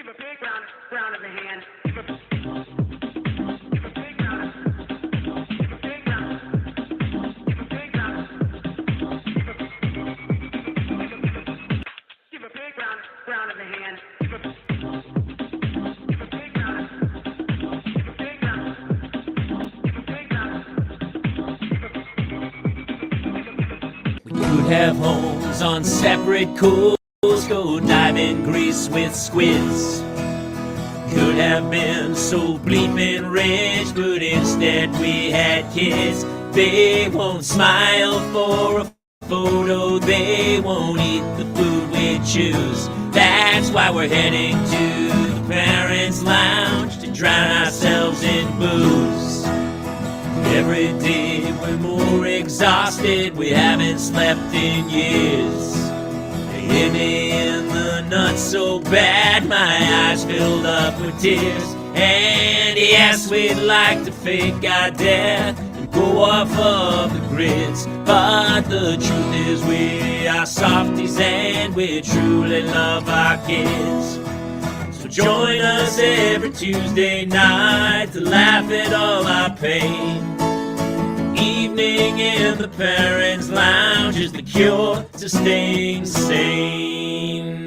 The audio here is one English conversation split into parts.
Give a big round of the hand. Give a big round. Give a big round. Give a big round. Give a big round. Give a big round of the hand. Give a big round. Give a big round. Give a big round. We could have homes on separate coasts, go dive in Greece with squids. Could have been so bleeping rich, but instead we had kids. They won't smile for a photo, they won't eat the food we choose. That's why we're heading to the Parents' Lounge to drown ourselves in booze. Every day we're more exhausted, we haven't slept in years. They hit me in the nuts so bad, my eyes filled up with tears. And yes, we'd like to fake our death and go off of the grids, but the truth is we are softies and we truly love our kids. So join us every Tuesday night to laugh at all our pain. Evening in the Parents' Lounge is the cure to staying sane.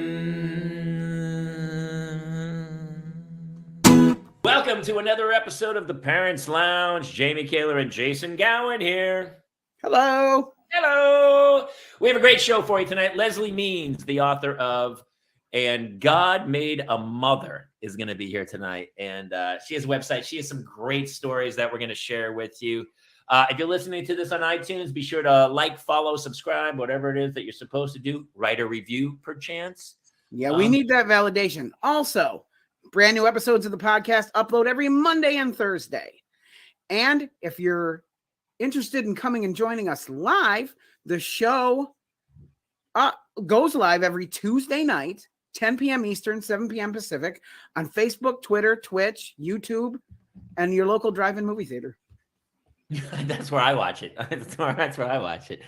Welcome to another episode of the Parents' Lounge. Jamie Kaler and Jason Gowan here. Hello. Hello. We have a great show for you tonight. Leslie Means, the author of And God Made a Mother, is going to be here tonight. And she has a website. She has some great stories that we're going to share with you. If you're listening to this on iTunes, be sure to like, follow, subscribe, whatever it is that you're supposed to do. Write a review, perchance. Yeah, we need that validation. Also, brand new episodes of the podcast upload every Monday and Thursday. And if you're interested in coming and joining us live, the show goes live every Tuesday night, 10 p.m. Eastern, 7 p.m. Pacific, on Facebook, Twitter, Twitch, YouTube, and your local drive-in movie theater. That's where I watch it. That's where I watch it.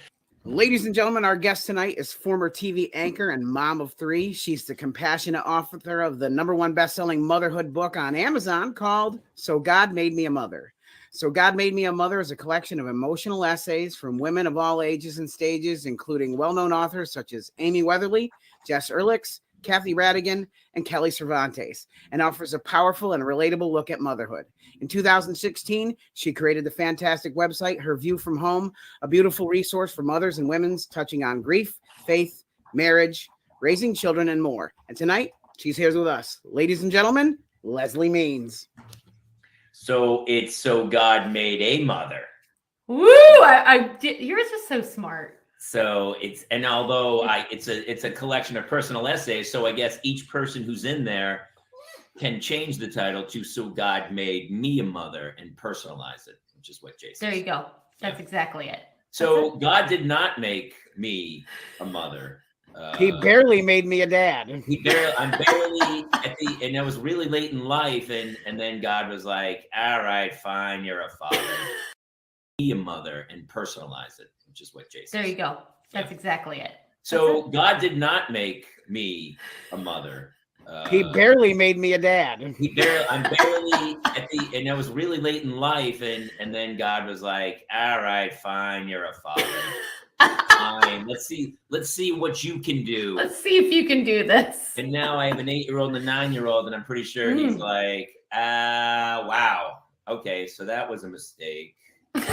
Ladies and gentlemen, our guest tonight is former TV anchor and mom of three. She's the compassionate author of the #1 best-selling motherhood book on Amazon called So God Made Me a Mother. So God Made Me a Mother is a collection of emotional essays from women of all ages and stages, including well-known authors such as Amy Weatherly, Jess Ehrlichs, Kathy Radigan, and Kelly Cervantes, and offers a powerful and relatable look at motherhood. In 2016, she created the fantastic website, Her View from Home, a beautiful resource for mothers and women touching on grief, faith, marriage, raising children, and more. And tonight, she's here with us. Ladies and gentlemen, Leslie Means. So it's So God Made a Mother. Woo! Yours is so smart. So it's a collection of personal essays. So I guess each person who's in there can change the title to So God Made Me a Mother and personalize it, which is what Jason There you said. go. That's exactly it. So God did not make me a mother. He barely made me a dad. I'm barely and it was really late in life, and then God was like, all right, fine, you're a father. Be a mother and personalize it, which is what Jason There you said. go. That's exactly it. So God did not make me a mother. He barely made me a dad. I'm barely and it was really late in life, and then God was like, all right, fine, you're a father. Fine. Let's see what you can do. Let's see if you can do this. And now I have an 8-year-old and a 9-year-old, and I'm pretty sure he's like, wow. Okay, so that was a mistake. I'm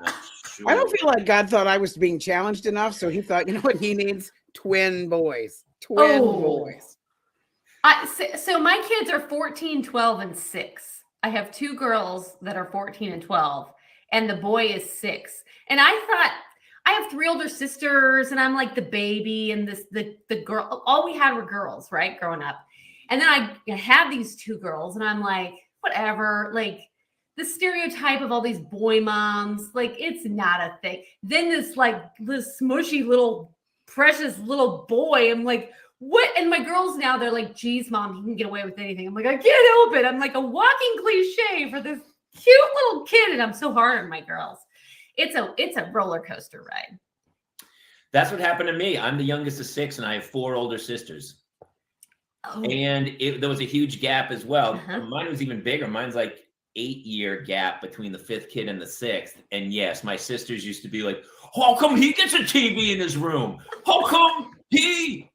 not sure. I don't feel like God thought I was being challenged enough, so he thought, you know what, he needs twin boys. Twin boys. So my kids are 14, 12, and 6. I have 2 girls that are 14 and 12, and the boy is 6. And I thought, I have 3 older sisters, and I'm like the baby, and the girl. All we had were girls, right, growing up. And then I had these 2 girls, and I'm like, whatever, like the stereotype of all these boy moms, like it's not a thing. Then this smushy little precious little boy, I'm like, what? And my girls now, they're like, geez, mom, he can get away with anything. I'm like, I can't help it. I'm like a walking cliche for this cute little kid, and I'm so hard on my girls. It's a roller coaster ride. That's what happened to me. I'm the youngest of 6, and I have 4 older sisters. Oh, and there was a huge gap as well. Uh-huh. Mine was even bigger. Mine's like 8-year gap between the 5th kid and the 6th. And yes, my sisters used to be like, how come he gets a TV in his room? How come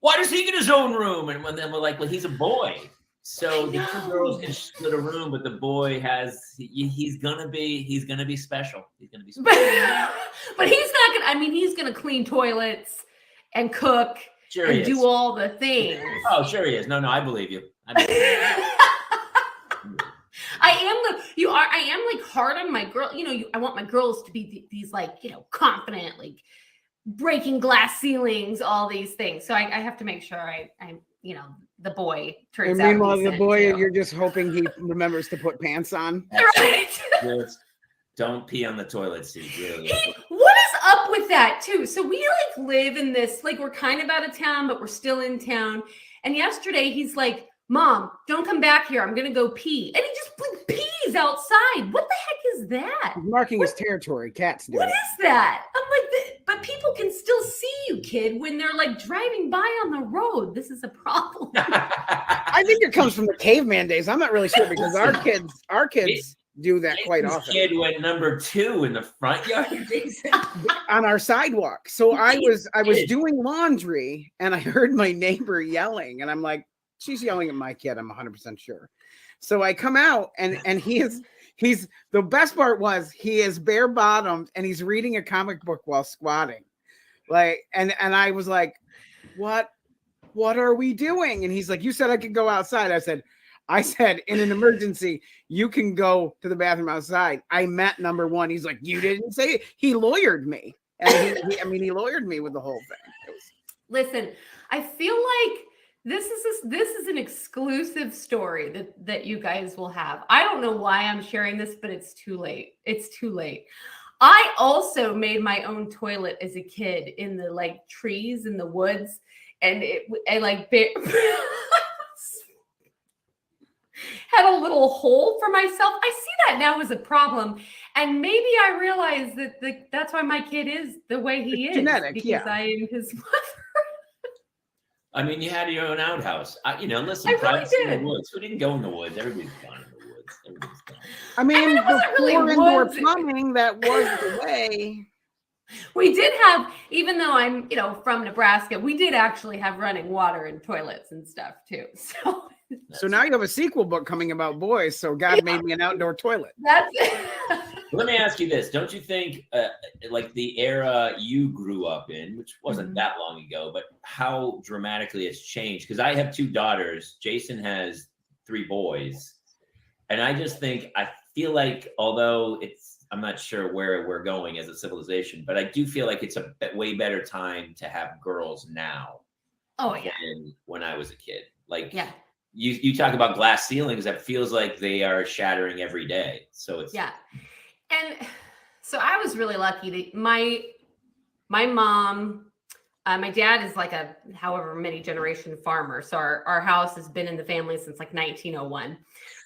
why does he get his own room? And when then we're like, well, he's a boy. So the 2 girls can split a room, but the boy he's gonna be special. He's gonna be special. but he's not gonna. I mean, he's gonna clean toilets and cook Sure he and is. do all the things. Oh, sure he is. No, I believe you. I believe you. I am like hard on my girl. I want my girls to be these like, confident, like breaking glass ceilings, all these things. So I have to make sure I'm the boy turns And out. meanwhile, the decent, boy, too. you're just hoping he remembers to put pants on. Right. Just don't pee on the toilet seat, really. What is up with that too? So we like live in this, like we're kind of out of town, but we're still in town. And yesterday he's like, Mom, don't come back here. I'm gonna go pee. And he just like, pees outside. What the heck is that? He's marking his territory. Cats do What it. is that? I'm like, but people can still see you, kid, when they're like driving by on the road. This is a problem. I think it comes from the caveman days. I'm not really sure because our kids do that quite Jason's often kid went number 2 in the front yard. on our sidewalk. So I was doing laundry and I heard my neighbor yelling, and I'm like, she's yelling at my kid. I'm 100% sure. So I come out and he's the best part was he is bare bottomed and he's reading a comic book while squatting. Like, and I was like, what are we doing? And he's like, you said I could go outside. I said, in an emergency, you can go to the bathroom outside. I meant number 1. He's like, you didn't say it. He lawyered me. And he lawyered me with the whole thing. Listen, I feel like this is an exclusive story that you guys will have. I don't know why I'm sharing this, but it's too late. It's too late. I also made my own toilet as a kid in the like trees in the woods, and I had a little hole for myself. I see that now as a problem, and maybe I realize that that's why my kid is the way he is. Genetic, because yeah. I am his mother. I mean, you had your own outhouse. Listen, I really privacy in did. the woods. Who didn't go in the woods? Everybody's gone in the woods. Everybody's gone. I mean, it wasn't really before indoor woods. plumbing, that was the way. We did have, even though I'm, from Nebraska, we did actually have running water and toilets and stuff too. So now you have a sequel book coming about boys. So God made me an outdoor toilet. That's Let me ask you this. Don't you think, like the era you grew up in, which wasn't Mhm. that long ago, but how dramatically it's changed? Because I have 2 daughters. Jason has 3 boys. And I just think, I feel like, although I'm not sure where we're going as a civilization, but I do feel like it's a way better time to have girls now oh yeah. than when I was a kid. Like, Yeah. You talk about glass ceilings, that feels like they are shattering every day. So it's Yeah. And so I was really lucky that my mom, my dad is like a however many generation farmer. So our house has been in the family since like 1901.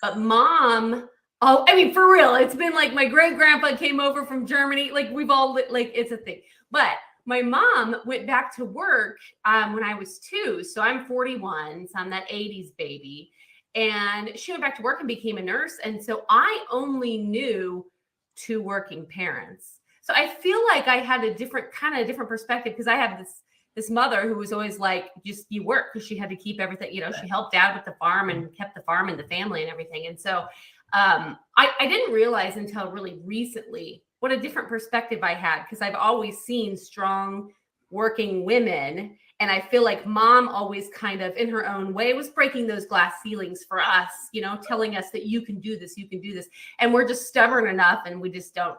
But mom, I mean, for real, it's been like my great grandpa came over from Germany. Like we've all like it's a thing. But my mom went back to work when I was 2. So I'm 41. So I'm that 80s baby. And she went back to work and became a nurse. And so I only knew 2 working parents. So I feel like I had a different perspective because I had this mother who was always like, just you work, because she had to keep everything, she helped dad with the farm and kept the farm and the family and everything. And so I didn't realize until really recently what a different perspective I had, because I've always seen strong working women. And I feel like mom always kind of in her own way was breaking those glass ceilings for us, telling us that you can do this. And we're just stubborn enough, and we just don't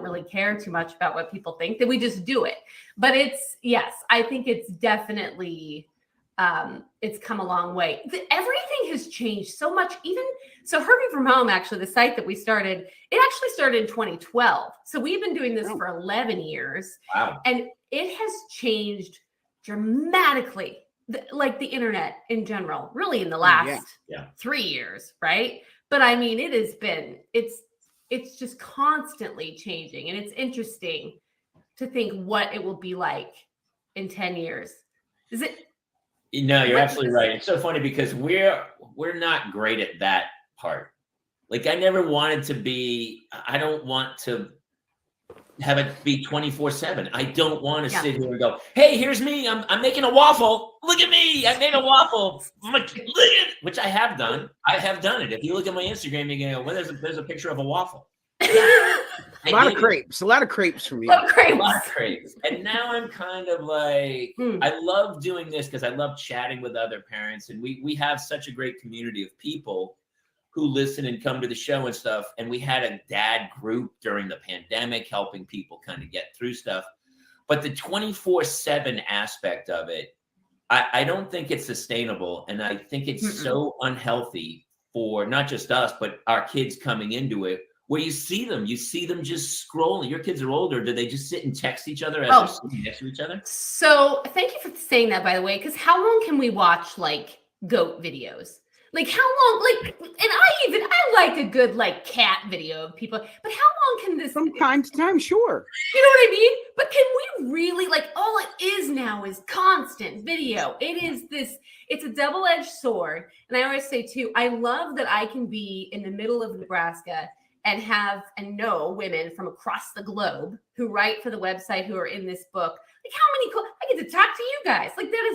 really care too much about what people think, that we just do it. But I think it's definitely, it's come a long way. Everything has changed so much. So Herbie from Home, actually, the site that we started, it actually started in 2012. So we've been doing this for 11 years. wow. And it has changed dramatically, like the internet in general, really in the last 3 years, right? But I mean, it's just constantly changing, and it's interesting to think what it will be like in 10 years. No, you're absolutely right. It's so funny because we're not great at that part. Like I never wanted to be. I don't want to have it be 24/7. I don't want to sit here and go, "Hey, here's me. I'm making a waffle. Look at me. I made a waffle." I'm like, look at it, which I have done. I have done it. If you look at my Instagram, you can go, "Well, there's a picture of a waffle." A lot of crepes from you. A lot of crepes. And now I'm kind of like, I love doing this because I love chatting with other parents, and we have such a great community of people who listen and come to the show and stuff. And we had a dad group during the pandemic helping people kind of get through stuff. But the 24/7 aspect of it, I don't think it's sustainable. And I think it's so unhealthy for not just us, but our kids coming into it, where you see them just scrolling. Your kids are older. Do they just sit and text each other as they're sitting next to each other? So thank you for saying that, by the way, because how long can we watch like goat videos? Like how long, like, and I like a good like cat video of people, but how long can this? From time to time, sure. You know what I mean? But can we really, like, all it is now is constant video. It's a double-edged sword. And I always say too, I love that I can be in the middle of Nebraska and know women from across the globe who write for the website, who are in this book. Like how many cool, I get to talk to you guys. Like that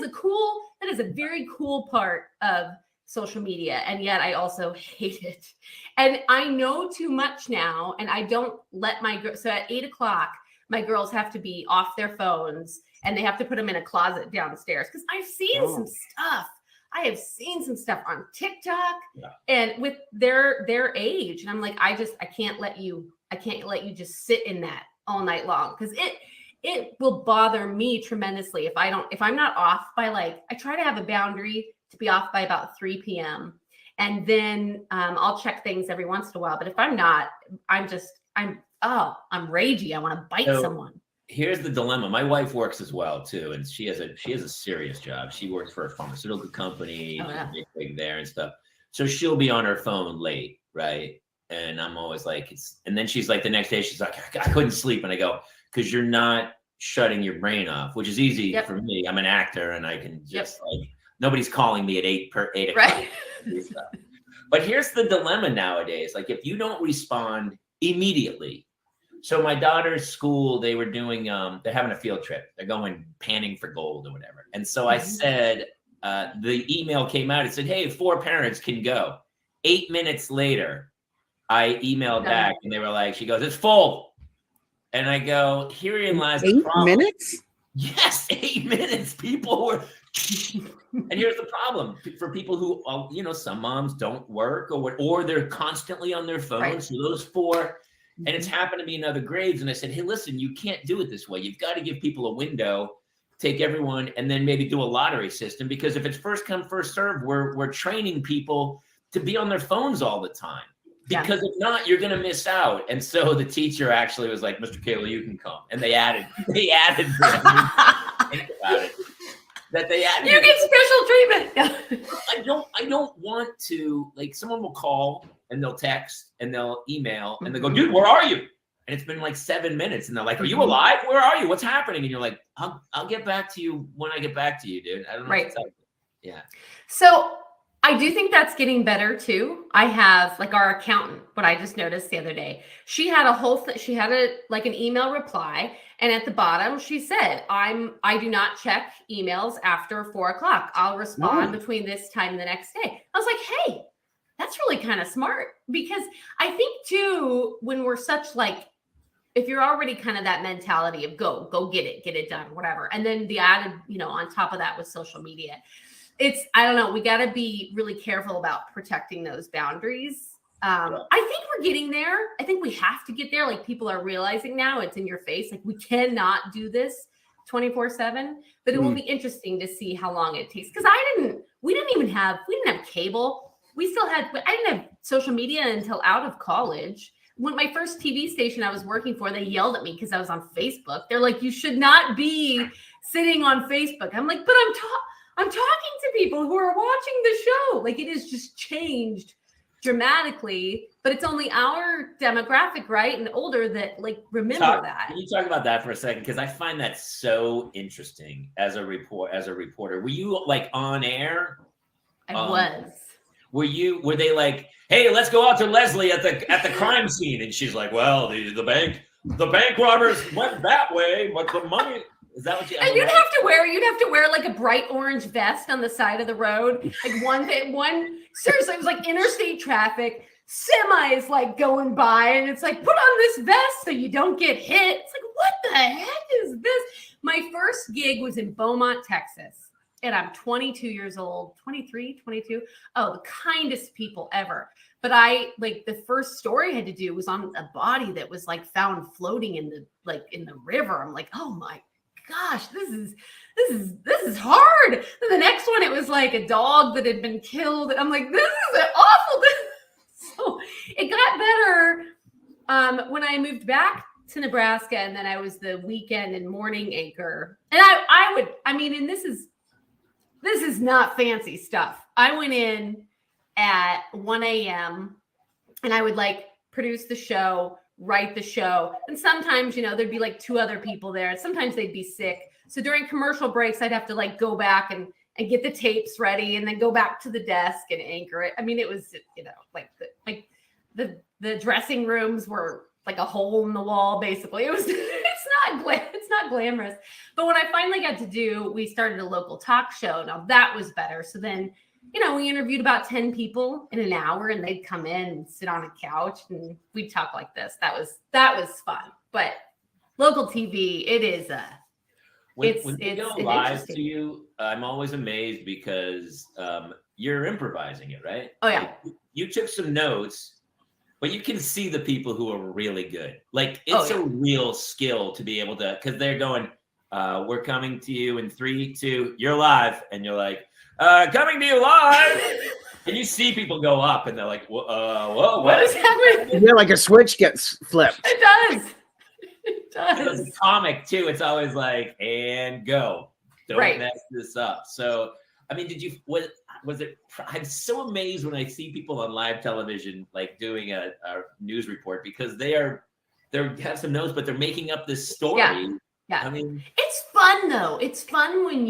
is a very cool part of social media. And yet I also hate it. And I know too much now. And I don't let so at 8:00, my girls have to be off their phones and they have to put them in a closet downstairs. Cause I've seen some stuff. I have seen some stuff on TikTok and with their age. And I'm like, I can't let you just sit in that all night long. Cause it will bother me tremendously if I'm not off by I try to have a boundary to be off by about 3 p.m. And then I'll check things every once in a while. But if I'm not, I'm ragey. I want to bite someone. Here's the dilemma. My wife works as well too, and she has a serious job. She works for a pharmaceutical company, big there and stuff. So she'll be on her phone late, right? And I'm always like, and then she's like, the next day she's like, I couldn't sleep, and I go, because you're not shutting your brain off, which is easy for me. I'm an actor, and I can just nobody's calling me at 8 o'clock. Right. But here's the dilemma nowadays. Like if you don't respond immediately. So my daughter's school, they were doing, they're having a field trip. They're going panning for gold or whatever. And so I said, the email came out. It said, hey, 4 parents can go. 8 minutes later, I emailed back and they were like, she goes, it's full. And I go, herein lies the problem. 8 minutes? Yes, 8 minutes. People were, and here's the problem for people who, some moms don't work or they're constantly on their phones. Right. So those 4, and it's happened to me in other grades. And I said, hey, listen, you can't do it this way. You've got to give people a window, take everyone, and then maybe do a lottery system. Because if it's first come, first serve, we're training people to be on their phones all the time. Because if not, you're going to miss out. And so the teacher actually was like, Mr. Kayla, you can come. And they added think about it. That they added. You get special treatment. I don't want to, like, someone will call and they'll text and they'll email and they go, dude, where are you? And it's been like 7 minutes and they're like, are you alive? Where are you? What's happening? And you're like, I'll get back to you when I get back to you, dude. I don't know. Right. Yeah. So I do think that's getting better too. I have our accountant, what I just noticed the other day, she had a whole she had an email reply. And at the bottom, she said, I do not check emails after 4 o'clock. I'll respond between this time and the next day. I was like, hey, that's really kind of smart, because I think too, when we're such if you're already kind of that mentality of go get it done, whatever. And then the added, on top of that with social media, I don't know, we got to be really careful about protecting those boundaries. I think we're getting there. I think we have to get there. People are realizing now it's in your face. We cannot do this 24/7, but it will be interesting to see how long it takes. Cause we didn't have cable. I didn't have social media until out of college. When my first TV station I was working for, they yelled at me because I was on Facebook. They're like, you should not be sitting on Facebook. I'm like, but I'm talking to people who are watching the show. It has just changed dramatically, but it's only our demographic, right, and older that like remember that. Can you talk about that for a second? Because I find that so interesting as a reporter. Were you like on air? I was. Were they like, hey, let's go out to Leslie at the crime scene? And she's like, well, the bank robbers went that way, but the money. Is that what you? And you'd have to wear like a bright orange vest on the side of the road. Like one seriously, it was like interstate traffic, semis like going by, and it's like, put on this vest so you don't get hit. It's like, what the heck is this? My first gig was in Beaumont, Texas. And I'm 22 years old, 23, 22. Oh, the kindest people ever. But the first story I had to do was on a body that was like found floating in the river. I'm like, oh my gosh, this is hard. Then the next one, it was like a dog that had been killed. I'm like, this is awful. So it got better when I moved back to Nebraska, and then I was the weekend and morning anchor. And and this is not fancy stuff. I went in at 1 a.m. and I would like produce the show, write the show. And sometimes, there'd be like 2 other people there. Sometimes they'd be sick. So during commercial breaks, I'd have to like go back and get the tapes ready and then go back to the desk and anchor it. I mean, it was, like the dressing rooms were like a hole in the wall, basically. It was, it's not glamorous. But when I finally got to we started a local talk show. Now that was better. So then, we interviewed about 10 people in an hour, and they'd come in and sit on a couch and we'd talk like this. That was fun. But local TV, it is when they go live to you, I'm always amazed because you're improvising it, right? Oh yeah. You took some notes, but you can see the people who are really good. Like it's a real skill to be able to, because they're going, we're coming to you in 3, 2, you're live. And you're like, coming to you live. And you see people go up and they're like, whoa, what is happening? Yeah, like a switch gets flipped. It does. It does. As a comic too, it's always like, and go. Don't mess this up. So, I mean, was it, I'm so amazed when I see people on live television, like doing a news report, because they have some notes, but they're making up this story. Yeah. I mean, it's fun though. It's fun when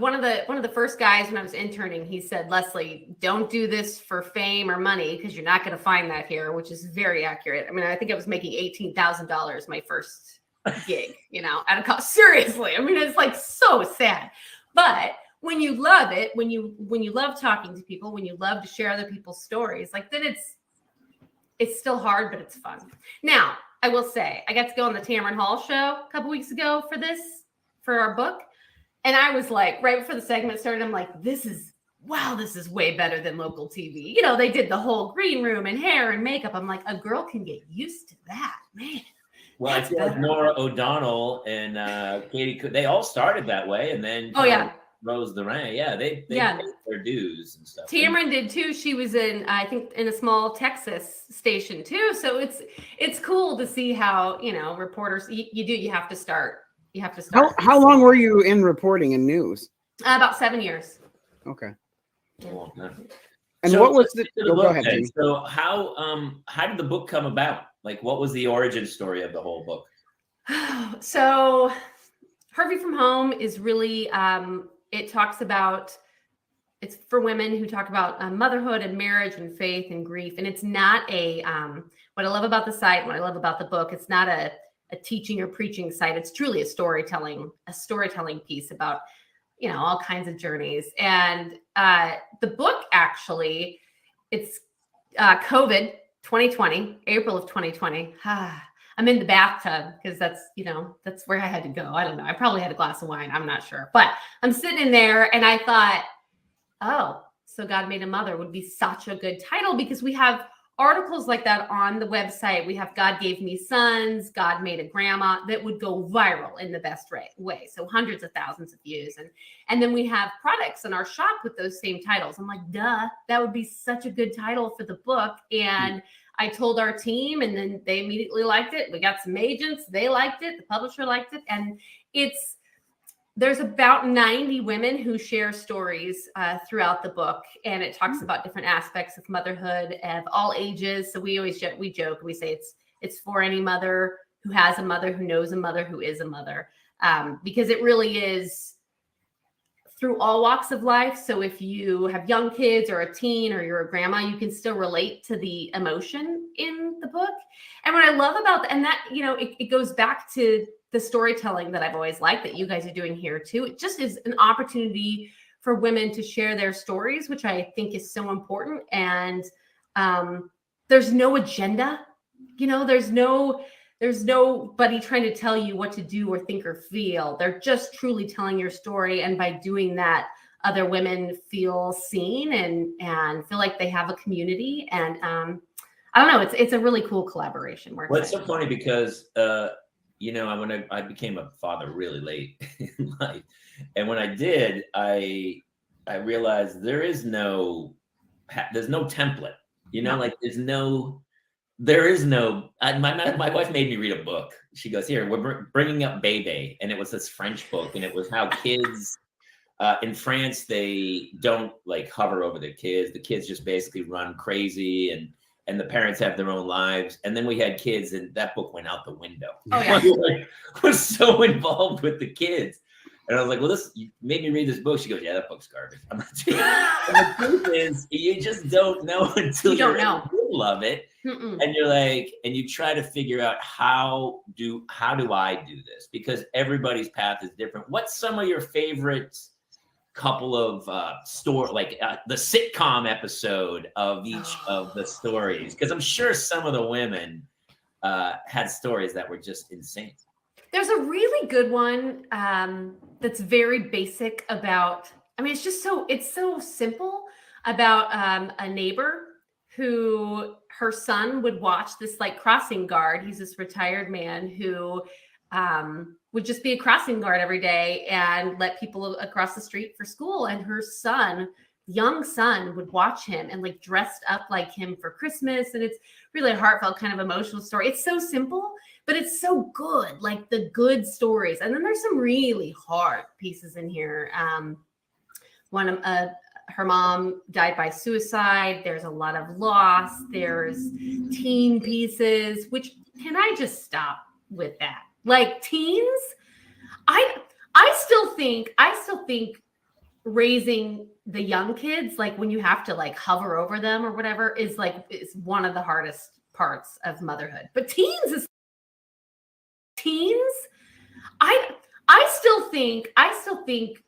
one of the first guys when I was interning, he said, Leslie, don't do this for fame or money, because you're not going to find that here, which is very accurate. I mean, I think I was making $18,000 my first gig, at a cost. Seriously. I mean, it's like so sad. But when you love it, when you love talking to people, when you love to share other people's stories, like then it's still hard, but it's fun. Now, I will say, I got to go on the Tamron Hall show a couple weeks ago for our book. And I was like, right before the segment started, I'm like, this is way better than local TV. They did the whole green room and hair and makeup. I'm like, a girl can get used to that, man. Well, I feel like Nora O'Donnell and Katie, they all started that way, and then rose the rank. Yeah, they paid their dues and stuff. Tamron did too. She was in a small Texas station too. So it's cool to see how reporters. You have to start. How long were you in reporting and news? About 7 years. Okay. Yeah. And so, what was the book, go ahead, then. So how did the book come about? Like, what was the origin story of the whole book? So Harvey from Home is really it talks about, it's for women who talk about motherhood and marriage and faith and grief. And it's not what I love about the site, what I love about the book, it's not a teaching or preaching site. It's truly a storytelling piece about, all kinds of journeys. And the book, actually, it's COVID 2020, April of 2020. I'm in the bathtub because that's where I had to go. I don't know. I probably had a glass of wine. I'm not sure. But I'm sitting in there and I thought, oh, So God Made a Mother would be such a good title, because we have articles like that on the website. We have God Gave Me Sons, God Made a Grandma, that would go viral in the best way. So hundreds of thousands of views. And then we have products in our shop with those same titles. I'm like, duh, that would be such a good title for the book. And I told our team, and then they immediately liked it. We got some agents. They liked it. The publisher liked it. And there's about 90 women who share stories throughout the book, and it talks about different aspects of motherhood of all ages. So we always joke, we say it's for any mother who has a mother, who knows a mother, who is a mother, because it really is through all walks of life. So if you have young kids or a teen or you're a grandma, you can still relate to the emotion in the book. And what I love about and that, it goes back to the storytelling that I've always liked that you guys are doing here too. It just is an opportunity for women to share their stories, which I think is so important. And there's no agenda, there's nobody trying to tell you what to do or think or feel. They're just truly telling your story. And by doing that, other women feel seen and feel like they have a community. And I don't know, it's a really cool collaboration. Well, it's so funny because, I became a father really late in life. And when I did, I realized there's no template, like there is no, my wife made me read a book. She goes, here, we're bringing up Bébé. And it was this French book. And it was how kids in France, they don't like hover over their kids. The kids just basically run crazy and the parents have their own lives. And then we had kids and that book went out the window. Oh, yeah. I was so involved with the kids. And I was like, well, you made me read this book. She goes, yeah, that book's garbage. I'm not doing it. And the truth is, you just don't know until you're in the middle of it. Mm-mm. And you're like, and you try to figure out how do I do this? Because everybody's path is different. What's some of your favorite couple of the sitcom episode of each of the stories? Because I'm sure some of the women had stories that were just insane. There's a really good one that's very basic about, it's so simple about a neighbor who her son would watch this like crossing guard. He's this retired man who would just be a crossing guard every day and let people across the street for school. And her young son would watch him and like dressed up like him for Christmas. And it's really a heartfelt kind of emotional story. It's so simple, but it's so good, like the good stories. And then there's some really hard pieces in here. Her mom died by suicide. There's a lot of loss. There's teen pieces, which can I just stop with that? Like teens, I still think raising the young kids, like when you have to like hover over them or whatever, is one of the hardest parts of motherhood. But teens, I still think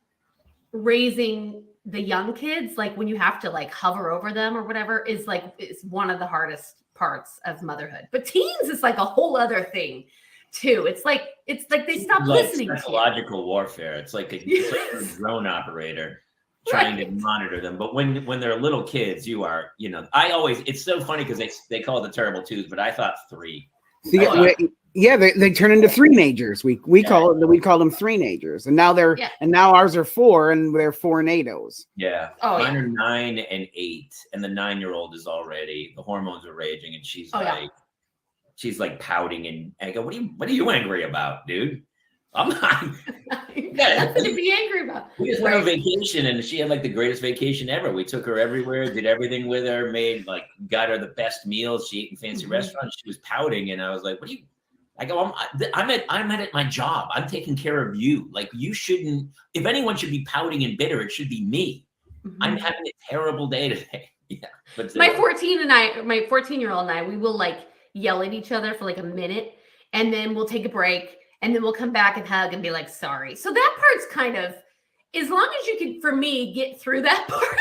raising the young kids, like when you have to like hover over them or whatever, is one of the hardest parts of motherhood. But teens is like a whole other thing too. It's like they stop listening. Psychological warfare. It's like a drone operator trying to monitor them. But when they're little kids, you are, it's so funny because they call it the terrible twos, but I thought 3. Yeah, they turn into 3-nagers. We call them 3-nagers, and now ours are 4, and they're 4-nados. Yeah, mine are 9 and 8, and the 9-year-old is already, the hormones are raging, and she's she's like pouting, and I go, what are you angry about, dude? I'm not. Nothing to be angry about. We just went on vacation, and she had like the greatest vacation ever. We took her everywhere, did everything with her, got her the best meals. She ate in fancy restaurants. She was pouting, and I was like, I go, I'm at my job. I'm taking care of you. Like, you shouldn't, if anyone should be pouting and bitter, it should be me. Mm-hmm. I'm having a terrible day today. Yeah. But my 14-year-old and I, we will like yell at each other for like a minute, and then we'll take a break, and then we'll come back and hug and be like, sorry. So that part's kind of, as long as you can, for me, get through that part.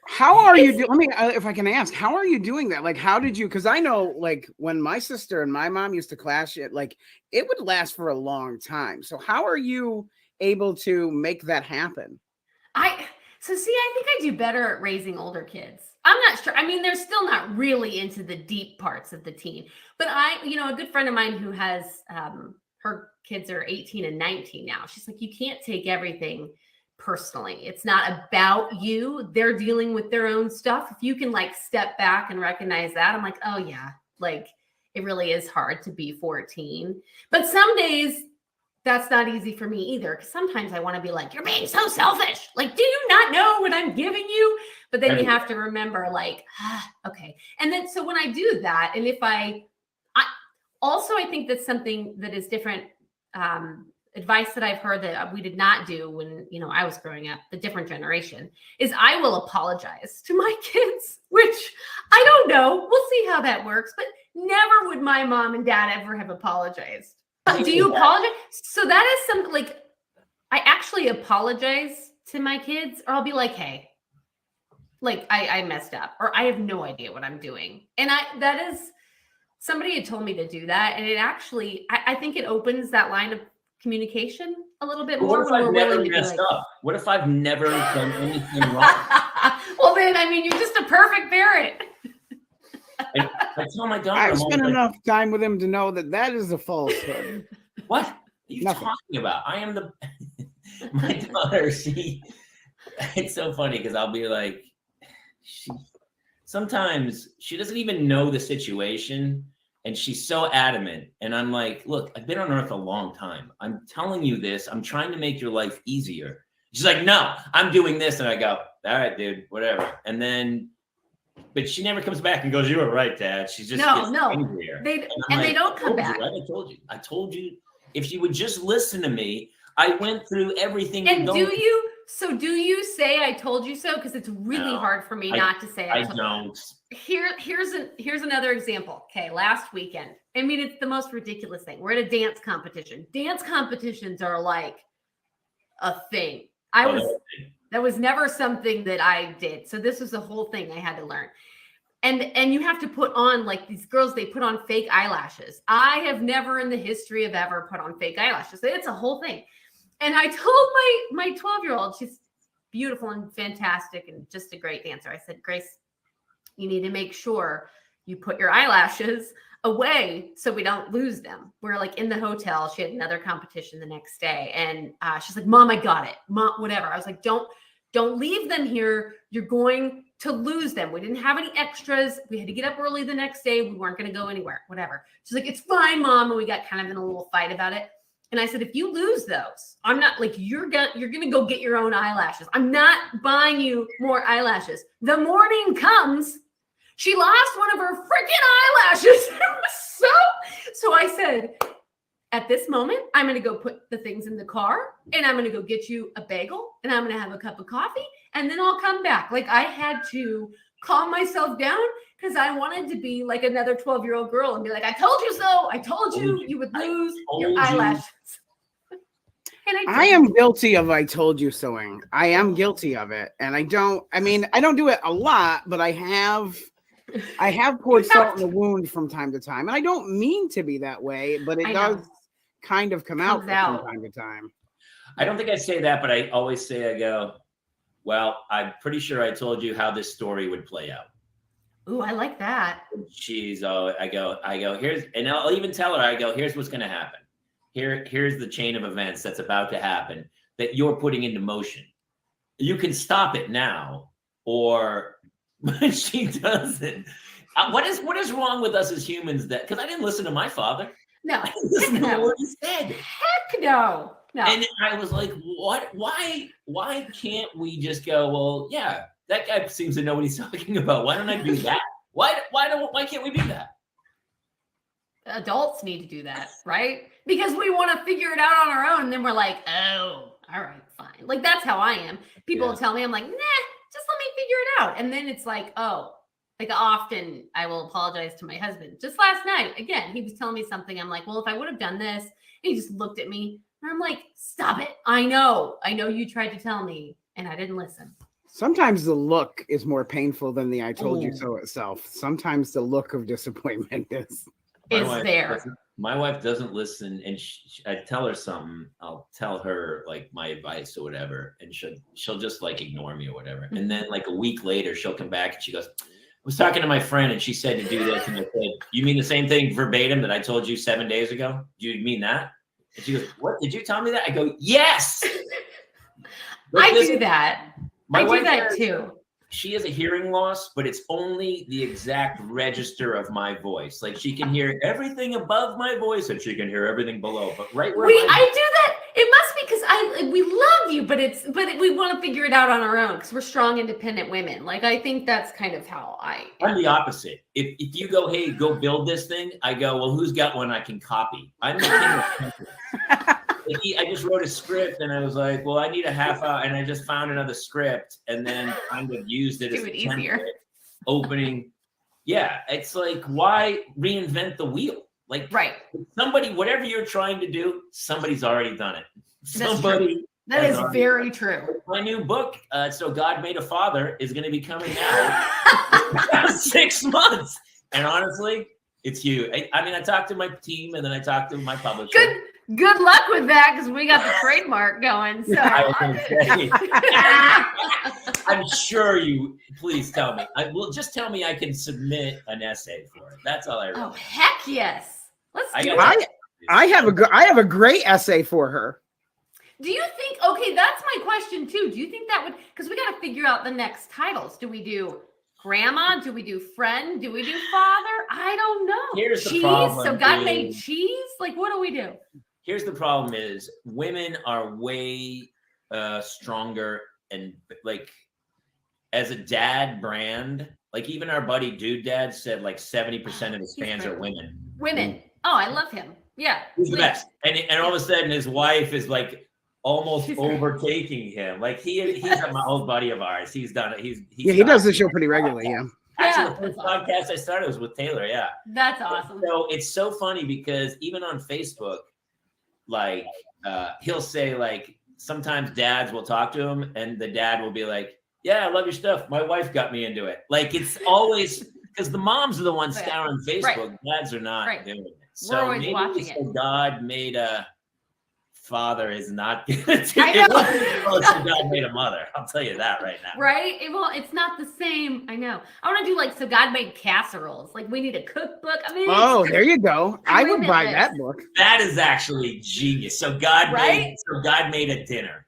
How are you doing? I mean, if I can ask, how are you doing that? Like, how did you? Because I know, like, when my sister and my mom used to clash, it would last for a long time. So, how are you able to make that happen? I think I do better at raising older kids. I'm not sure. I mean, they're still not really into the deep parts of the teen. But a good friend of mine who has her kids are 18 and 19 now. She's like, you can't take everything personally. It's not about you. They're dealing with their own stuff. If you can like step back and recognize that, I'm like, oh yeah, like it really is hard to be 14. But some days that's not easy for me either. Because sometimes I want to be like, you're being so selfish. Like, do you not know what I'm giving you? But then you have to remember, like, okay. And then, so when I do that, and if I think that's something that is different, advice that I've heard that we did not do when, I was growing up, the different generation, is I will apologize to my kids, which I don't know. We'll see how that works. But never would my mom and dad ever have apologized. Do you apologize? So that is something like, I actually apologize to my kids, or I'll be like, hey, like I messed up, or I have no idea what I'm doing. And that is, somebody had told me to do that. And it actually, I think it opens that line of communication a little bit more. What if I've never messed up? What if I've never done anything wrong? Well, then, I mean, you're just a perfect parent. And I tell my daughter, I've spent enough time with him to know that is a falsehood. What are you Nothing. talking about? I am my daughter, it's so funny because I'll be like, sometimes she doesn't even know the situation and she's so adamant. And I'm like, look, I've been on earth a long time. I'm telling you this. I'm trying to make your life easier. She's like, no, I'm doing this. And I go, all right, dude, whatever. And then, but she never comes back and goes, you were right, Dad. She's just angrier. They don't come back. Right? I told you, if you would just listen to me, I went through everything. And do you say I told you so? Because it's really hard for me not to say I don't. Here's another example. Okay, last weekend. I mean, it's the most ridiculous thing. We're at a dance competition. Dance competitions are like a thing. That was never something that I did. So this was the whole thing I had to learn. And you have to put on, like, these girls, they put on fake eyelashes. I have never in the history of ever put on fake eyelashes. It's a whole thing. And I told my 12-year-old, she's beautiful and fantastic and just a great dancer. I said, Grace, you need to make sure you put your eyelashes away so we don't lose them. We're like in the hotel. She had another competition the next day. And she's like, Mom, I got it. Mom, whatever. I was like, don't leave them here. You're going to lose them. We didn't have any extras. We had to get up early the next day. We weren't going to go anywhere, whatever. She's like, it's fine, Mom. And we got kind of in a little fight about it. And I said, if you lose those, I'm not like, you're going to go get your own eyelashes. I'm not buying you more eyelashes. The morning comes, she lost one of her freaking eyelashes. It was so I said, at this moment, I'm going to go put the things in the car and I'm going to go get you a bagel and I'm going to have a cup of coffee and then I'll come back. Like, I had to calm myself down because I wanted to be like another 12-year-old girl and be like, I told you so. I told you you would lose your eyelashes. And I am guilty of I told you soing. I am guilty of it. And I don't do it a lot, but I have poured salt in the wound from time to time. And I don't mean to be that way, but it does kind of come out from time to time. I don't think I say that, but I always say, I go, well, I'm pretty sure I told you how this story would play out. Ooh, I like that. I go, here's, and I'll even tell her, I go, here's what's going to happen. Here's the chain of events that's about to happen that you're putting into motion. You can stop it now, or she doesn't. What is wrong with us as humans? That because I didn't listen to my father. No, I didn't listen to what he said. Heck no. And I was like, what? Why can't we just go? Well, yeah, that guy seems to know what he's talking about. Why don't I do that? Why can't we do that? Adults need to do that, right? Because we want to figure it out on our own. And then we're like, oh, all right, fine. Like, that's how I am. People will tell me, I'm like, nah, just let me figure it out. And then it's like, oh, like often I will apologize to my husband. Just last night, again, he was telling me something. I'm like, well, if I would have done this, and he just looked at me and I'm like, stop it. I know you tried to tell me and I didn't listen. Sometimes the look is more painful than the I told you so itself. Sometimes the look of disappointment is there. My wife doesn't listen, and I tell her something. I'll tell her like my advice or whatever, and she'll just like ignore me or whatever. And then like a week later, she'll come back and she goes, I was talking to my friend and she said to do this. And I said, you mean the same thing verbatim that I told you 7 days ago? Do you mean that? And she goes, what? Did you tell me that? I go, yes. I do that. I do that too. she has a hearing loss, but it's only the exact register of my voice. Like she can hear everything above my voice and she can hear everything below. But right where I do that. It must be because we love you, but we want to figure it out on our own because we're strong, independent women. Like I think that's kind of how I'm the opposite. If you go, hey, go build this thing, I go, well, who's got one I can copy? I'm the king of templates. I just wrote a script and I was like, well, I need a half hour, and I just found another script and then kind of used it as a template. Opening. Yeah, it's like, why reinvent the wheel? Like, right. Somebody, whatever you're trying to do, somebody's already done it. That is very true. My new book, So God Made a Father, is going to be coming out in about 6 months. And honestly, it's you. I mean, I talked to my team and then I talked to my publisher. Good luck with that because we got the trademark going. So I'm sure you. Please tell me. Just tell me I can submit an essay for it. That's all I wrote. Oh heck yes! Let's do it. I have a great essay for her. Do you think? Okay, that's my question too. Do you think that would? Because we got to figure out the next titles. Do we do grandma? Do we do friend? Do we do father? I don't know. Here's the cheese. problem, So God made cheese. Like, what do we do? Here's the problem: is women are way stronger and like as a dad brand. Like even our buddy Dude Dad said, like 70% of his fans are women. Women. Oh, I love him. Yeah, he's the best. And all of a sudden, his wife is like almost overtaking him. Like he's an old buddy of ours. He's done it. He does the show pretty regularly. Yeah. Actually, the first podcast I started was with Taylor. Yeah. That's awesome. So it's so funny because even on Facebook, like he'll say like sometimes dads will talk to him and the dad will be like, yeah, I love your stuff. My wife got me into it. Like it's always because the moms are the ones scouring Facebook. Dads are not doing it. So we're always maybe watching it. God made a father is not going to do I know. it. God made a mother. I'll tell you that right now. Right? Well, it's not the same. I know. I want to do like, so God made casseroles. Like we need a cookbook. I mean, oh, there you go. I would buy that book. That is actually genius. So God made a dinner.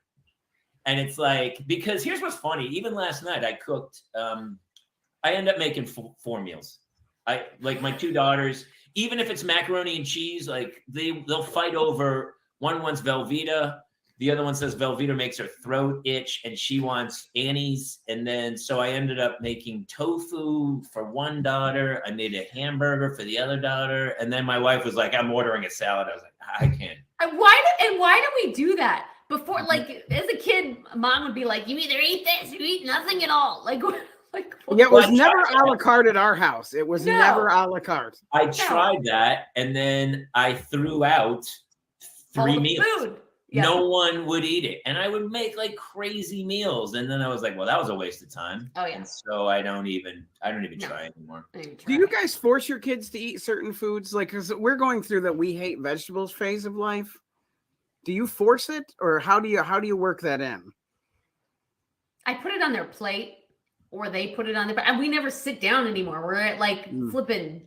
And it's like, because here's what's funny. Even last night I cooked, I end up making four meals. I like my two daughters, even if it's macaroni and cheese, like they'll fight over one wants Velveeta. The other one says Velveeta makes her throat itch and she wants Annie's. And then, so I ended up making tofu for one daughter. I made a hamburger for the other daughter. And then my wife was like, I'm ordering a salad. I was like, I can't. Why do we do that? Before, like as a kid, mom would be like, you either eat this, you eat nothing at all. Like yeah, it was never a la carte at our house. It was never a la carte. I tried that. And then I threw out 3 meals. Food. Yeah. No one would eat it. And I would make like crazy meals. And then I was like, well, that was a waste of time. Oh yeah. And so I don't even try anymore. Do you guys force your kids to eat certain foods? Like, cause we're going through the we hate vegetables phase of life. Do you force it or how do you work that in? I put it on their plate or they put it on their, and we never sit down anymore. We're at like flipping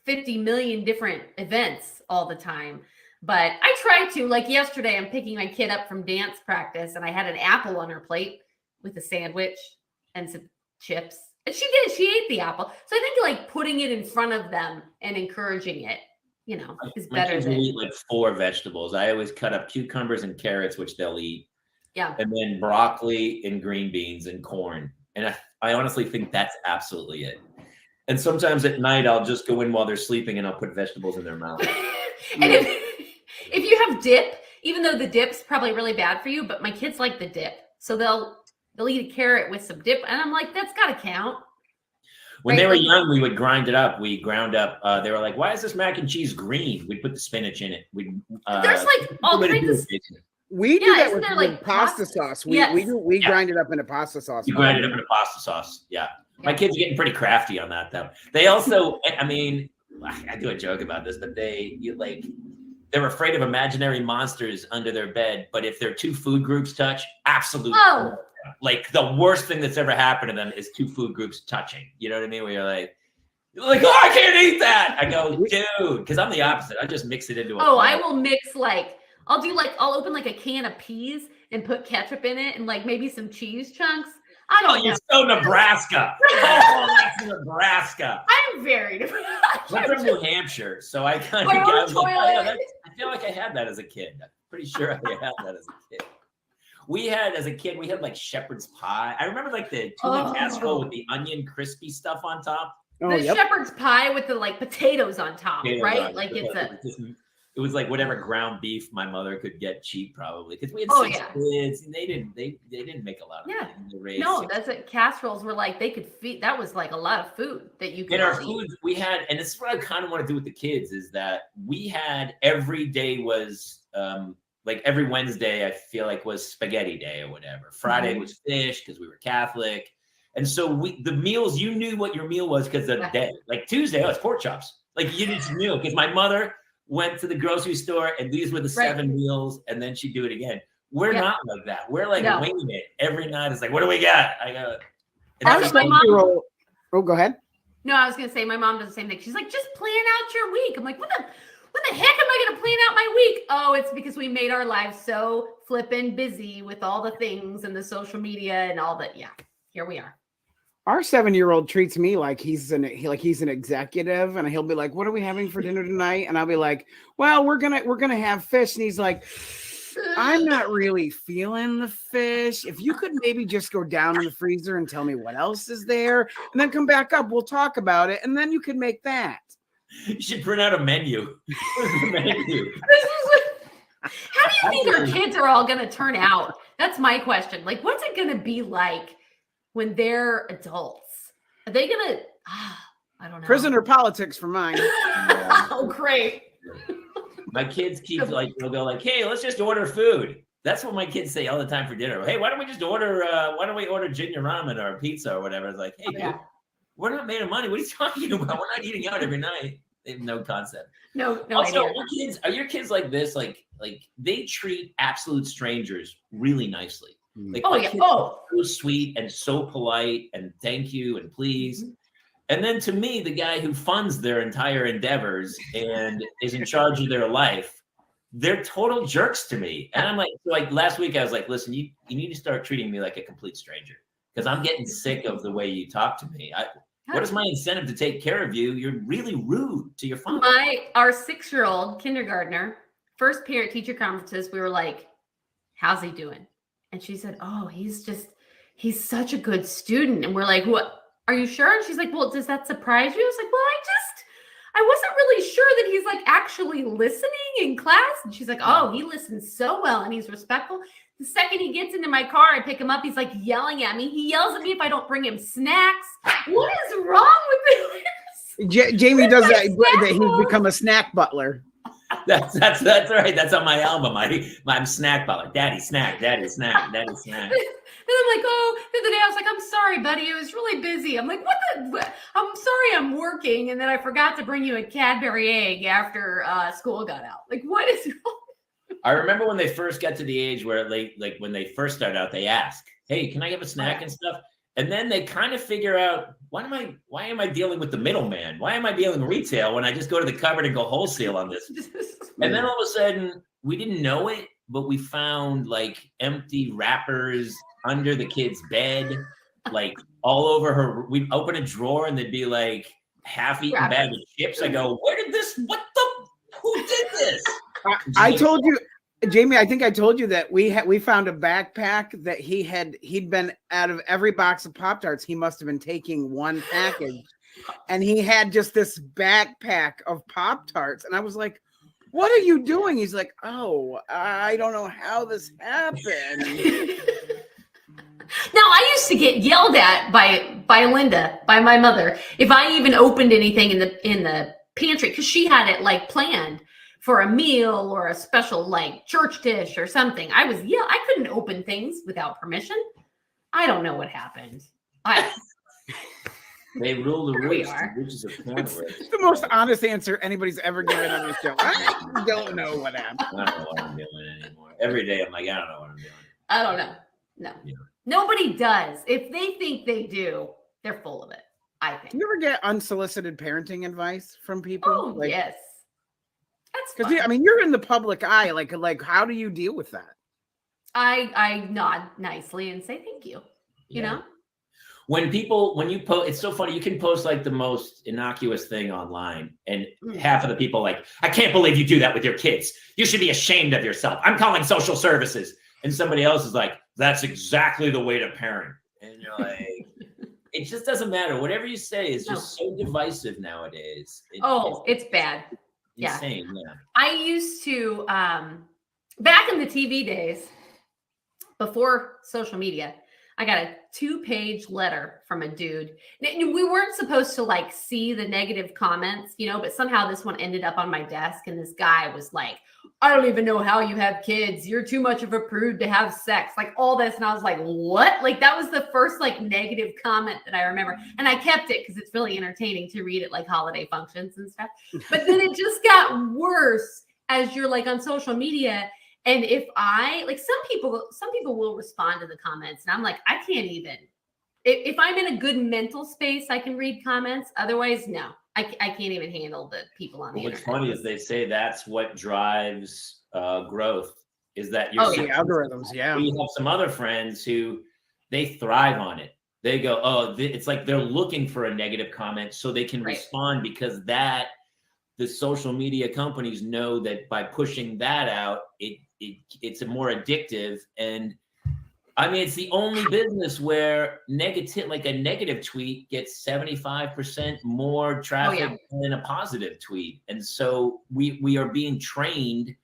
50 million different events all the time. But I try to, like yesterday, I'm picking my kid up from dance practice and I had an apple on her plate with a sandwich and some chips. And she ate the apple. So I think like putting it in front of them and encouraging it, you know, is better. My kids will eat like 4 vegetables. I always cut up cucumbers and carrots, which they'll eat. Yeah. And then broccoli and green beans and corn. And I honestly think that's absolutely it. And sometimes at night, I'll just go in while they're sleeping and I'll put vegetables in their mouth. And if you have dip, even though the dip's probably really bad for you, but my kids like the dip. So they'll eat a carrot with some dip. And I'm like, that's got to count. When they were young, we would grind it up. We ground up. They were like, why is this mac and cheese green? We'd put the spinach in it. There's like all kinds of. We do that with like pasta sauce. We grind it up into pasta sauce. You grind it up into pasta sauce. Yeah. My kids are getting pretty crafty on that though. They also, I mean, I do a joke about this, but they're afraid of imaginary monsters under their bed. But if their 2 food groups touch, absolutely. Oh. Like the worst thing that's ever happened to them is 2 food groups touching. You know what I mean? Where you're like, oh, I can't eat that. I go, dude, because I'm the opposite. I just mix it into a I will mix I'll open like a can of peas and put ketchup in it and like maybe some cheese chunks. I Oh, don't you're know. so Nebraska. Oh, that's Nebraska. I'm very. I'm from New Hampshire, so I kind of My own was like, oh, yeah, toilet. I feel like I had that as a kid. I'm pretty sure I had that as a kid. As a kid, we had like shepherd's pie. I remember like the tuna casserole with the onion crispy stuff on top. Oh, The yep. shepherd's pie with the like potatoes on top, Potatoes right? on it. Like it's a. It was like whatever ground beef my mother could get cheap, probably, because we had Oh, 6 yeah. kids and they didn't make a lot of Yeah. money. They raised No, 6 that's it. Casseroles were like they could feed. That was like a lot of food that you could. in our all eat. food we had, and this is what I kind of want to do with the kids, is that we had every day was like every Wednesday I feel like was spaghetti day or whatever. Friday Mhm. was fish because we were Catholic. And so the meals, you knew what your meal was because of the Yeah. day. Like Tuesday, oh, it's pork chops. Like you didn't know because my mother went to the grocery store and these were the Right. 7 meals and then she'd do it again. We're Yeah. not like that. We're like No. winging it every night. It's like, what do we got? I go. and Our That's then- what my mom- 7-year-old. Oh, go ahead. No, I was gonna say my mom does the same thing. She's like, just plan out your week. I'm like, what the heck am I gonna plan out my week? Oh, it's because we made our lives so flippin' busy with all the things and the social media and all that. Yeah, here we are. Our 7-year-old treats me like he's an executive, and he'll be like, "What are we having for dinner tonight?" And I'll be like, "Well, we're gonna have fish." And he's like, "I'm not really feeling the fish. If you could maybe just go down in the freezer and tell me what else is there, and then come back up, we'll talk about it, and then you could make that." You should print out a menu. Where's the menu? This is how do you think our kids are all gonna turn out? That's my question. Like, what's it gonna be like when they're adults? Are they gonna? I don't know. Prisoner politics for mine. Oh, great. My kids keep like, they'll go like, hey, let's just order food. That's what my kids say all the time for dinner. Hey, why don't we just order, why don't we order ginger ramen or pizza or whatever? It's like, hey, Yeah. dude, we're not made of money. What are you talking about? We're not eating out every night. They have no concept. No Also, idea. are your kids like this? Like they treat absolute strangers really nicely. Like Oh my yeah. kids Oh. are so sweet and so polite and thank you and please. Mhm. And then to me, the guy who funds their entire endeavors and is in charge of their life, they're total jerks to me. And I'm like last week, I was like, listen, you need to start treating me like a complete stranger because I'm getting sick of the way you talk to me. What is my incentive to take care of you? You're really rude to your father. Our 6-year-old kindergartner, first parent teacher conferences, we were like, how's he doing? And she said, oh, he's such a good student. And we're like, what? Are you sure? And she's like, well, does that surprise you? I was like, well, I wasn't really sure that he's like actually listening in class. And she's like, oh, he listens so well and he's respectful. The second he gets into my car, I pick him up. He's like yelling at me. He yells at me if I don't bring him snacks. What is wrong with this? Jamie does that. snack He's bowl. become a snack butler. That's right. That's on my album. I'm snack butler. Daddy snack, daddy snack, daddy snack. And I'm like, oh, the other day I was like, I'm sorry, buddy. It was really busy. I'm like, I'm sorry, I'm working. And then I forgot to bring you a Cadbury egg after school got out. Like, what is wrong? I remember when they first got to the age where when they first start out, they ask, hey, can I have a snack and stuff? And then they kind of figure out, why am I dealing with the middleman? Why am I dealing retail when I just go to the cupboard and go wholesale on this? And then all of a sudden, we didn't know it, but we found like empty wrappers under the kid's bed, like all over her. We'd open a drawer and there'd be like half-eaten bag of chips. I go, who did this? I told you, Jamie, I think I told you that we found a backpack that he'd been out of every box of Pop-Tarts. He must have been taking one package and he had just this backpack of Pop-Tarts. And I was like, what are you doing? He's like, oh, I don't know how this happened. Now, I used to get yelled at by Linda, by my mother, if I even opened anything in the pantry, because she had it like planned for a meal or a special like church dish or something. I couldn't open things without permission. I don't know what happened. They rule the Here we roost. are. The riches are pointless. It's the most honest answer anybody's ever given on this show. I don't know what happened. I don't know what I'm doing anymore. Every day I'm like, I don't know what I'm doing. I don't know. No, Yeah. Nobody does. If they think they do, they're full of it. I think. You ever get unsolicited parenting advice from people? Oh yes, that's Because fine. I mean, you're in the public eye. Like, how do you deal with that? I nod nicely and say thank you. You know, when you post, it's so funny. You can post like the most innocuous thing online, and half of the people like, I can't believe you do that with your kids. You should be ashamed of yourself. I'm calling social services. And somebody else is like, that's exactly the way to parent. And you're like, it just doesn't matter. Whatever you say is just so divisive nowadays. It's bad. Insane. Yeah. I used to, back in the TV days, before social media, I got a 2-page letter from a dude. We weren't supposed to like see the negative comments, but somehow this one ended up on my desk. And this guy was like, I don't even know how you have kids. You're too much of a prude to have sex, like all this. And I was like, what? Like that was the first like negative comment that I remember. And I kept it because it's really entertaining to read it like holiday functions and stuff. But then it just got worse as you're like on social media. And if I like some people will respond to the comments and I'm like, I can't even, if I'm in a good mental space, I can read comments. Otherwise, no, I can't even handle the people on the internet. What's funny is they say that's what drives growth is that you're the algorithms. Yeah. We have some other friends who they thrive on it. They go, it's like they're looking for a negative comment so they can respond because the social media companies know that by pushing that out, it's a more addictive. And I mean, it's the only business where a negative tweet gets 75% more traffic than a positive tweet. And so we are being trained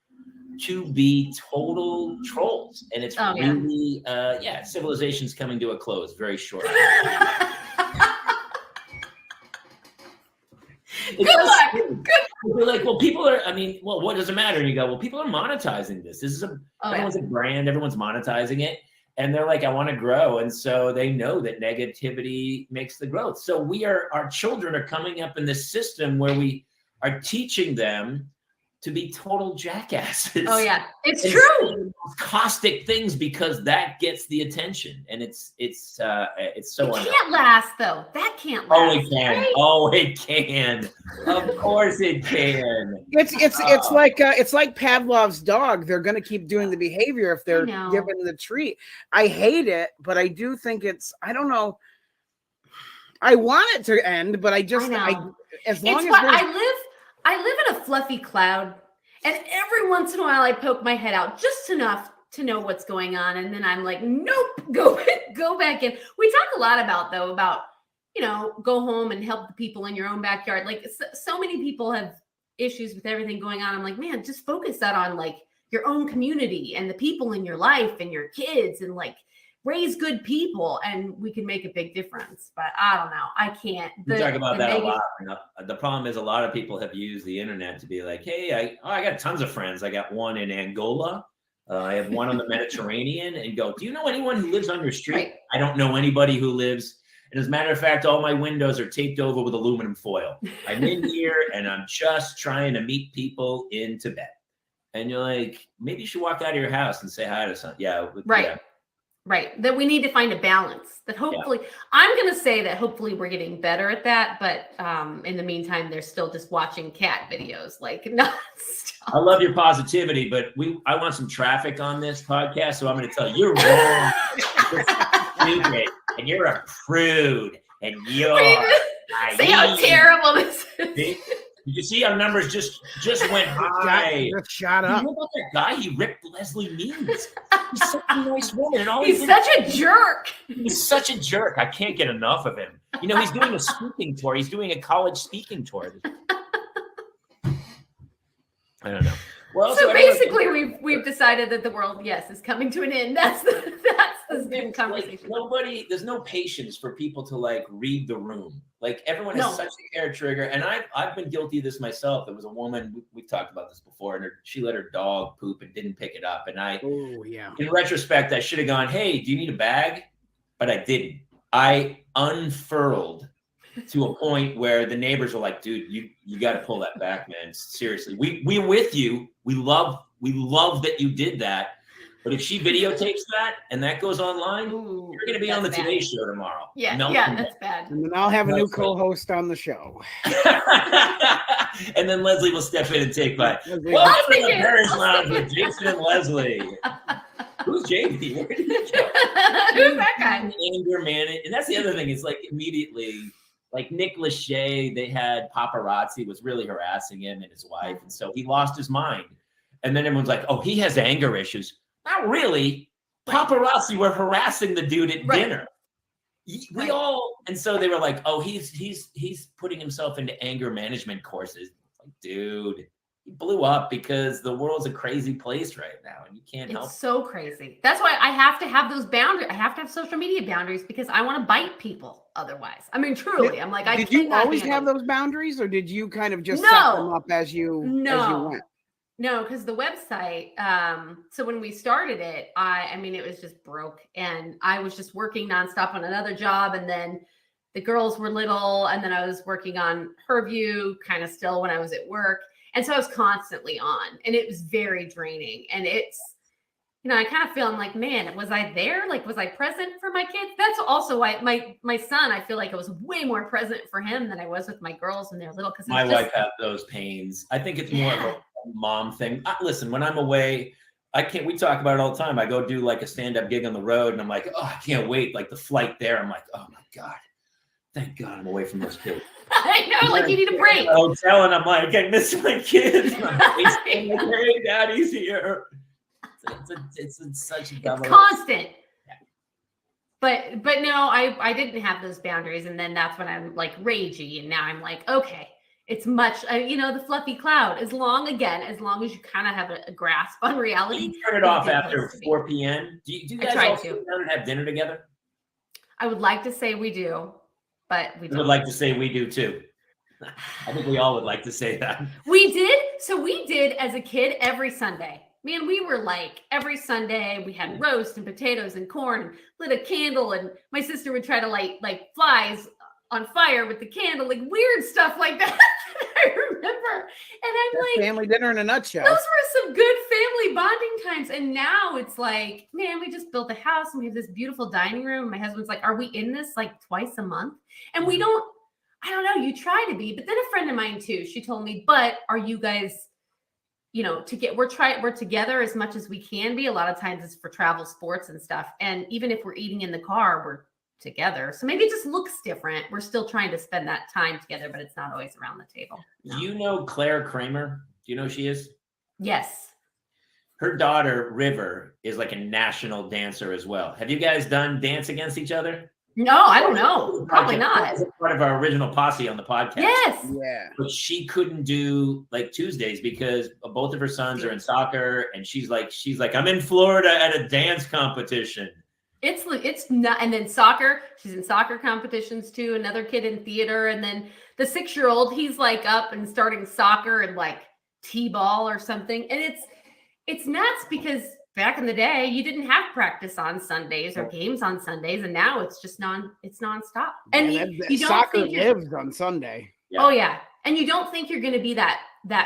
to be total trolls. And it's really, civilization's coming to a close very shortly. Good luck. We're like, well, people are, what does it matter? And you go, well, people are monetizing this. This is everyone's a brand, everyone's monetizing it. And they're like, I want to grow. And so they know that negativity makes the growth. So our children are coming up in this system where we are teaching them to be total jackasses. Oh yeah, it's true. Caustic things because that gets the attention, and it's so. It can't last though. That can't last. Oh, it can. Right? Oh, it can. Of course, it can. It's like Pavlov's dog. They're going to keep doing the behavior if they're given the treat. I hate it, but I do think I don't know. I want it to end, but I live in a fluffy cloud, and every once in a while I poke my head out just enough to know what's going on. And then I'm like, nope, go back in. We talk a lot about go home and help the people in your own backyard. Like so many people have issues with everything going on. I'm like, man, just focus that on like your own community and the people in your life and your kids and like raise good people, and we can make a big difference. But I don't know. I can't. We talk about that a lot. The problem is a lot of people have used the internet to be like, hey, I got tons of friends. I got one in Angola. I have one on the Mediterranean. And go, do you know anyone who lives on your street? Right. I don't know anybody who lives. And as a matter of fact, all my windows are taped over with aluminum foil. I'm in here and I'm just trying to meet people in Tibet. And you're like, maybe you should walk out of your house and say hi to someone. Yeah. Right. Yeah. Right. That we need to find a balance that hopefully I'm going to say that hopefully we're getting better at that. But in the meantime, they're still just watching cat videos like nonstop. I love your positivity, but I want some traffic on this podcast. So I'm going to tell you, you're wrong. You're stupid, and you're a prude, and you're see how terrible this is. Did you see our numbers just went high? Just shot up. You know about that guy? He ripped Leslie Means. He's such a nice woman. And he's such a jerk. He's such a jerk. I can't get enough of him. He's doing a speaking tour. He's doing a college speaking tour. I don't know. Well, so basically, we've decided that the world, is coming to an end. That's the conversation. Like there's no patience for people to like read the room. Like everyone is such a hair trigger, and I've been guilty of this myself. There was a woman we've talked about this before, and she let her dog poop and didn't pick it up. And in retrospect, I should have gone, "Hey, do you need a bag?" But I didn't. I unfurled to a point where the neighbors were like, dude, you got to pull that back, man. Seriously, we're with you. We love that you did that. But if she videotapes that and that goes online, you're going to be on the Today Show tomorrow. Yeah, that's bad. And then I'll have a new co-host on the show. And then Leslie will step in and take my. Welcome to the Marriage Lounge with Jason and Leslie. Who's JD? Where did he go? Who's that guy? anger management, and that's the other thing. It's like immediately, like Nick Lachey, they had paparazzi was really harassing him and his wife, and so he lost his mind. And then everyone's like, "Oh, he has anger issues." Not really. Paparazzi were harassing the dude at dinner. We all, and so they were like, "Oh, he's putting himself into anger management courses." Like, dude, he blew up because the world's a crazy place right now, and you can't help. It's so crazy. That's why I have to have those boundaries. I have to have social media boundaries because I want to bite people otherwise. I mean, truly, I'm like, Did you always have those boundaries, or did you kind of just set them up as you went? No, because the website, so when we started it, I mean, it was just broke, and I was just working nonstop on another job, and then the girls were little, and then I was working on Herview kind of still when I was at work. And so I was constantly on, and it was very draining. And it's, I kind of feel, I'm like, man, was I there? Like, was I present for my kids? That's also why my son, I feel like I was way more present for him than I was with my girls when they're little. Because my wife had those pains. I think it's more of a mom thing. Listen, when I'm away, we talk about it all the time. I go do like a stand-up gig on the road, and I'm like, oh, I can't wait. Like the flight there, I'm like, oh my God, thank God I'm away from those kids. I know, like you need a break. Hotel, and I'm like, I miss my kids. Hey, Daddy's here. It's such a double. It's constant. Yeah. But no, I didn't have those boundaries, and then that's when I'm like ragey, and now I'm like, okay, it's much. The fluffy cloud. As long as you kind of have a grasp on reality. You turn it off after 4 p.m. Do you guys all sit down and have dinner together? I would like to say we do. But we would like to say we do too. I think we all would like to say that. We did. So we did as a kid every Sunday. Man, we were like every Sunday we had roast and potatoes and corn and lit a candle, and my sister would try to light like flies on fire with the candle, like weird stuff like that. I remember. And I'm like, family dinner in a nutshell. Those were some good family bonding times. And now it's like, man, we just built a house and we have this beautiful dining room. My husband's like, are we in this like twice a month? And I don't know, you try to be. But then a friend of mine too, she told me, but are you guys, we're together as much as we can be. A lot of times it's for travel, sports and stuff. And even if we're eating in the car, we're together. So maybe it just looks different. We're still trying to spend that time together, but it's not always around the table. No. Do you know Claire Kramer? Do you know who she is? Yes. Her daughter, River, is like a national dancer as well. Have you guys done Dance Against Each Other? No, I don't know. Probably not. Part of our original posse on the podcast. Yes. Yeah. But she couldn't do like Tuesdays because both of her sons are in soccer, and she's like, I'm in Florida at a dance competition. It's not, and then soccer. She's in soccer competitions too. Another kid in theater, and then the 6-year-old, he's like up and starting soccer and like t-ball or something. And it's nuts because back in the day, you didn't have practice on Sundays or games on Sundays, and now it's just nonstop. And you don't soccer think lives on Sunday. Yeah. Oh yeah, and you don't think you're going to be that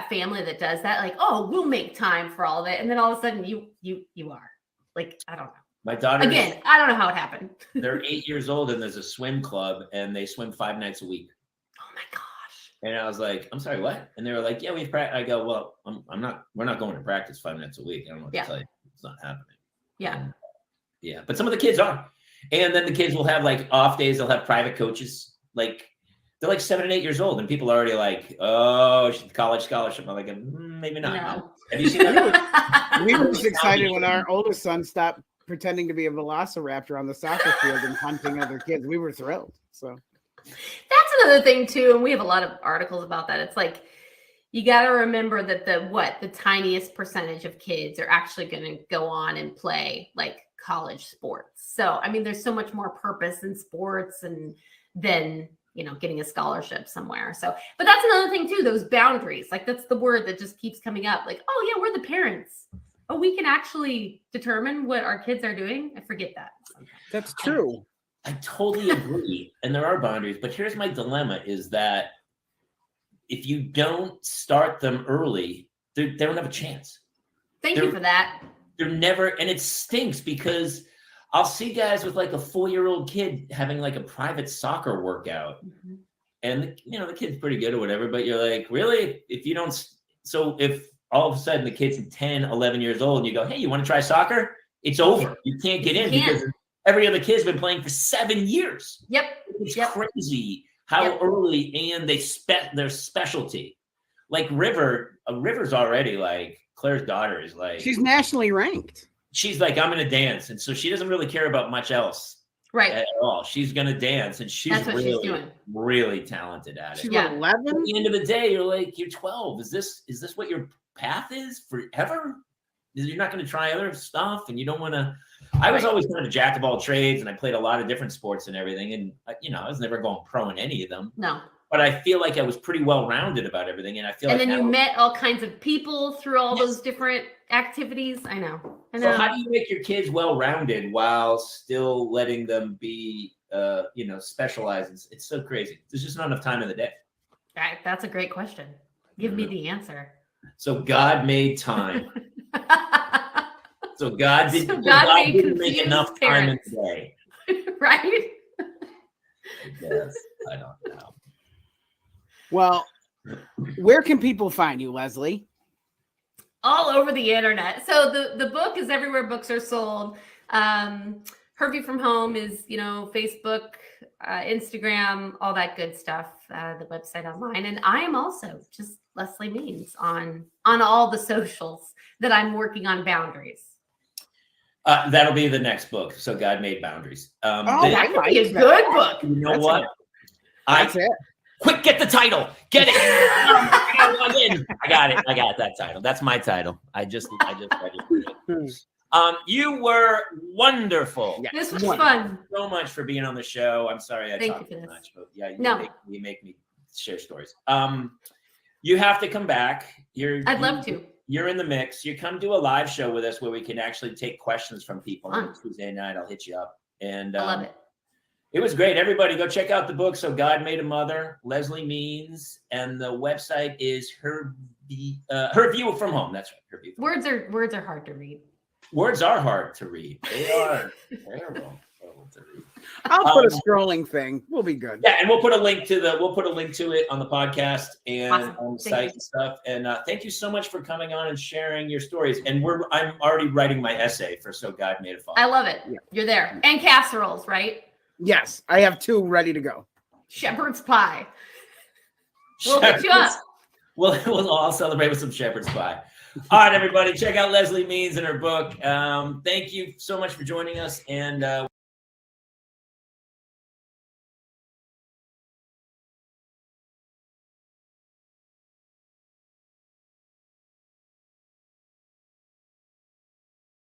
family that does that. Like, oh, we'll make time for all of it, and then all of a sudden you are like, I don't know. My daughter. Again, I don't know how it happened. They're 8 years old, and there's a swim club, and they swim 5 nights a week. Oh my gosh! And I was like, I'm sorry, what? And they were like, yeah, we've practiced. I go, well, I'm not. We're not going to practice 5 nights a week. I don't know what to tell you. It's not happening. Yeah. Yeah, but some of the kids are, and then the kids will have like off days. They'll have private coaches. Like they're like 7 and 8 years old, and people are already like, oh, she's college scholarship. I'm like, maybe not. No. Have you seen that? We were just excited when our oldest son stopped pretending to be a velociraptor on the soccer field and hunting other kids. We were thrilled. So that's another thing too, and we have a lot of articles about that. It's like you got to remember that the tiniest percentage of kids are actually going to go on and play like college sports. So I mean, there's so much more purpose in sports and than getting a scholarship somewhere. So, but that's another thing too. Those boundaries, like that's the word that just keeps coming up. Like, oh yeah, we're the parents. Oh, we can actually determine what our kids are doing. I forget that sometimes. That's true. I totally agree. And there are boundaries, but here's my dilemma is that if you don't start them early, they don't have a chance. Thank you for that. They're never, and it stinks because I'll see guys with like a 4-year-old kid having like a private soccer workout. Mm-hmm. And, the kid's pretty good or whatever, but you're like, really? If you don't, so if all of a sudden the kid's 10, 11 years old and you go, hey, you want to try soccer? It's over. You can't get in because Every other kid's been playing for 7 years. Yep. It's Yep. crazy how Yep. early and their specialty. Like River's already like Claire's daughter is like She's nationally ranked. she's like, I'm gonna dance, and so she doesn't really care about much else Right. at all. She's gonna dance, and she's That's what she's really, doing. really talented at it. She's Yeah. At 11. the end of the day, you're like, you're 12. Is this what your path is forever? You're not going to try other stuff, and you don't want to. I was Right. always kind of a jack of all trades, and I played a lot of different sports and everything. And I was never going pro in any of them. No. But I feel like I was pretty well rounded about everything, and I feel And like then you now- met all kinds of people through all Yes. those different activities. I know. So how do you make your kids well rounded while still letting them be, specialized? It's so crazy. There's just not enough time in the day. That's a great question. Give me the answer. So God made time. So God So didn't. God made didn't make confused enough time in parents. the day. Right? Yes, I don't know. Well, where can people find you, Leslie? All over the internet. So the book is everywhere books are sold. Her View from Home is, Facebook, Instagram, all that good stuff, the website online. And I am also just Leslie Means on all the socials that I'm working on boundaries. That'll be the next book. So God Made Boundaries. Oh, this- I That could be a like that. good book. you know That's what? That's it. Quick, get the title. Get it. I gotta log in. I got it. I got that title. That's my title. I just registered it. You were wonderful. Yeah. This was Wonderful. fun. So much for being on the show. I'm sorry I Thank talked you too for this. much, but yeah, No. you make me share stories. You have to come back. I'd love to. You're in the mix. You come do a live show with us where we can actually take questions from people on Fun. Tuesday night. I'll hit you up. And I love it. it was great. Everybody go check out the book. So God Made a Mother, Leslie Means, and the website is Her View from Home. That's right. Her View. From Home. Words are hard to read. Words are hard to read. They are terrible to read. I'll put a scrolling thing. We'll be good. Yeah, and we'll put a link to it on the podcast and Awesome. on the Thank site you. and stuff. And thank you so much for coming on and sharing your stories. And I'm already writing my essay for So God Made a Father. I love it. Yeah. You're there. And casseroles, right? Yes, I have 2 ready to go. Shepherd's pie. We'll hit you up. We'll all celebrate with some shepherd's pie. All right, everybody, check out Leslie Means and her book. Thank you so much for joining us, and